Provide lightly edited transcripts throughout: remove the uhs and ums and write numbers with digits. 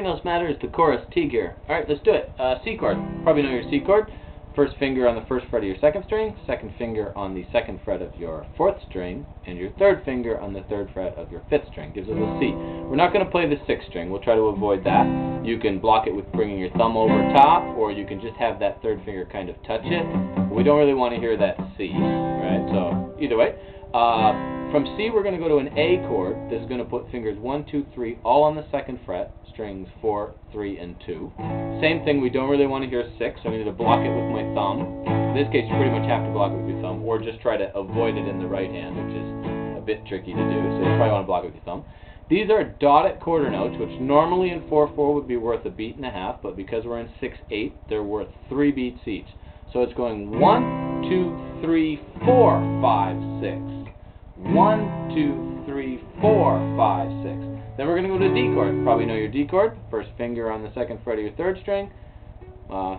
nothing else matters, the chorus, Teague here. Alright, let's do it. C chord. Probably know your C chord. First finger on the first fret of your second string, second finger on the second fret of your fourth string, and your third finger on the third fret of your fifth string. Gives us a C. We're not going to play the sixth string. We'll try to avoid that. You can block it with bringing your thumb over top, or you can just have that third finger kind of touch it. We don't really want to hear that C, right? So, either way. From C, we're going to go to an A chord. This is going to put fingers 1, 2, 3, all on the second fret, strings 4, 3, and 2. Same thing, we don't really want to hear 6, so I need to block it with my thumb. In this case, you pretty much have to block it with your thumb, or just try to avoid it in the right hand, which is a bit tricky to do, so you probably want to block it with your thumb. These are dotted quarter notes, which normally in 4/4 would be worth a beat and a half, but because we're in 6/8, they're worth 3 beats each. So it's going 1, 2, 3, 4, 5, 6. 1, 2, 3, 4, 5, 6. Then we're going to go to D chord. Probably know your D chord. First finger on the second fret of your third string,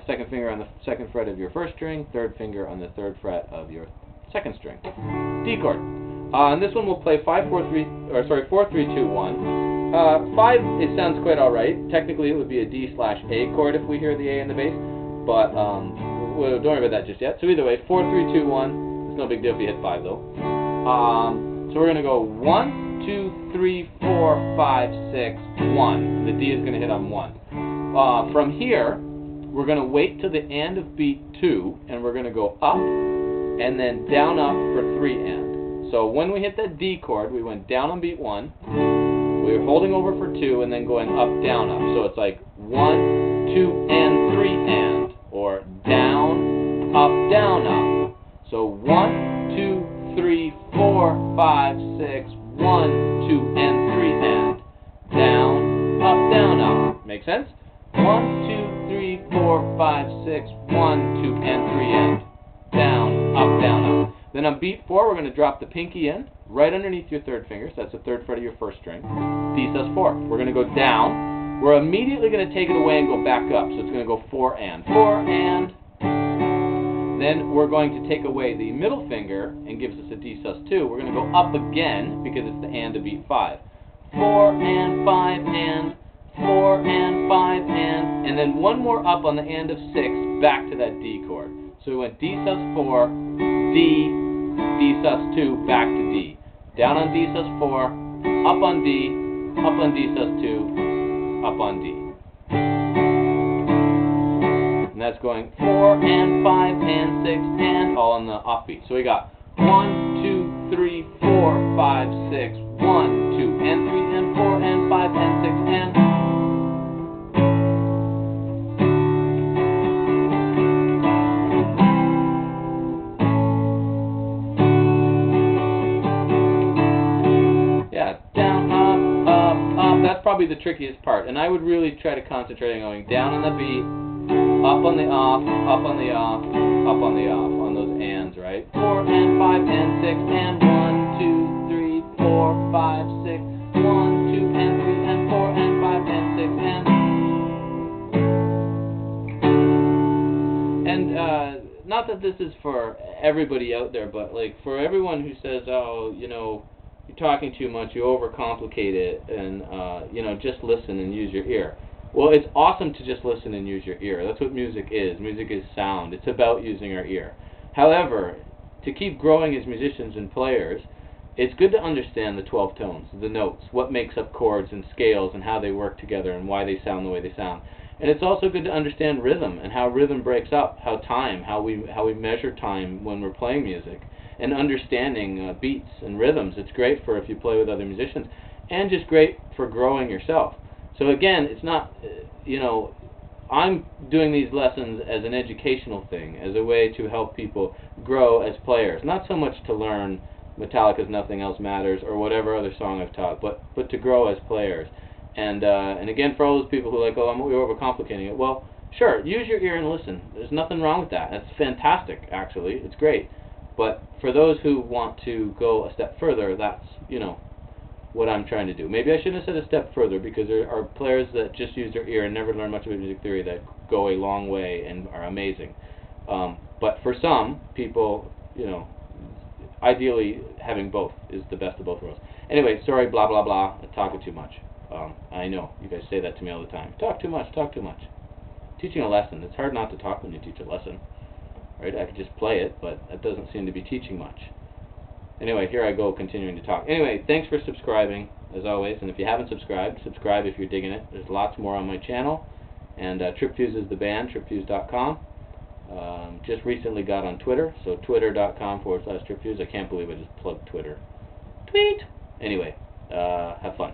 second finger on the second fret of your first string, third finger on the third fret of your second string. D chord. And this one we'll play 5, 4, 3, 2, 1. 5, it sounds quite alright. Technically it would be a D/A chord if we hear the A in the bass, but don't worry about that just yet. So either way, 4, 3, 2, 1. It's no big deal if you hit 5 though. So we're going to go 1, 2, 3, 4, 5, 6, 1. The D is going to hit on 1. From here, we're going to wait till the end of beat 2, and we're going to go up, and then down up for 3 and. So when we hit that D chord, we went down on beat 1, we were holding over for 2, and then going up, down, up. So it's like 1, 2, and 3 and, or down, up, down, up. So 1, 2, 3, 4, 5, 6, 1, 2, and 3 and. Down, up, down, up. Make sense? 1, 2, 3, 4, 5, 6, 1, 2, and 3 and. Down, up, down, up. Then on beat 4, we're going to drop the pinky in, right underneath your third finger, so that's the third fret of your first string. D sus4. We're going to go down. We're immediately going to take it away and go back up, so it's going to go 4 and. 4 and. Then we're going to take away the middle finger and gives us a D sus2. We're going to go up again because it's the and to beat 5. 4 and 5 and 4 and 5 and then one more up on the and of 6 back to that D chord. So we went D sus4, D, D sus2, back to D. Down on D sus4, up on D, up on D sus2, up on D. And that's going 4 and 5 and 6 and all on the offbeat. So we got 1, 2, 3, 4, 5, 6, 1, 2, and 3, and 4, and 5, and 6, and. Yeah, down, up. That's probably the trickiest part. And I would really try to concentrate on going down on the beat, up on the off, up on the off, up on the off, on those ands, right? 4 and 5 and 6 and 1, 2, 3, 4, 5, 6, 1, 2 and 3 and 4 and 5 and 6 and. And not that this is for everybody out there, but like for everyone who says, oh, you know, you're talking too much, you overcomplicate it, and you know, just listen and use your ear. Well, it's awesome to just listen and use your ear. That's what music is. Music is sound. It's about using our ear. However, to keep growing as musicians and players, it's good to understand the 12 tones, the notes, what makes up chords and scales and how they work together and why they sound the way they sound. And it's also good to understand rhythm and how rhythm breaks up, how we measure time when we're playing music, and understanding beats and rhythms. It's great for if you play with other musicians, and just great for growing yourself. So again, it's not, you know, I'm doing these lessons as an educational thing, as a way to help people grow as players. Not so much to learn Metallica's Nothing Else Matters or whatever other song I've taught, but to grow as players. And again, for all those people who are like, oh, we're overcomplicating it. Well, sure, use your ear and listen. There's nothing wrong with that. That's fantastic, actually. It's great. But for those who want to go a step further, that's, you know, what I'm trying to do. Maybe I shouldn't have said a step further, because there are players that just use their ear and never learn much of music theory that go a long way and are amazing. But for some people, you know, ideally having both is the best of both worlds. Anyway, sorry, blah, blah, blah. I'm talking too much. I know, you guys say that to me all the time. Talk too much, talk too much. Teaching a lesson, it's hard not to talk when you teach a lesson. Right? I could just play it, but that doesn't seem to be teaching much. Anyway, here I go continuing to talk. Anyway, thanks for subscribing, as always. And if you haven't subscribed, subscribe if you're digging it. There's lots more on my channel. And TripFuse is the band, tripfuse.com. Just recently got on Twitter, so twitter.com/TripFuse. I can't believe I just plugged Twitter. Tweet! Anyway, have fun.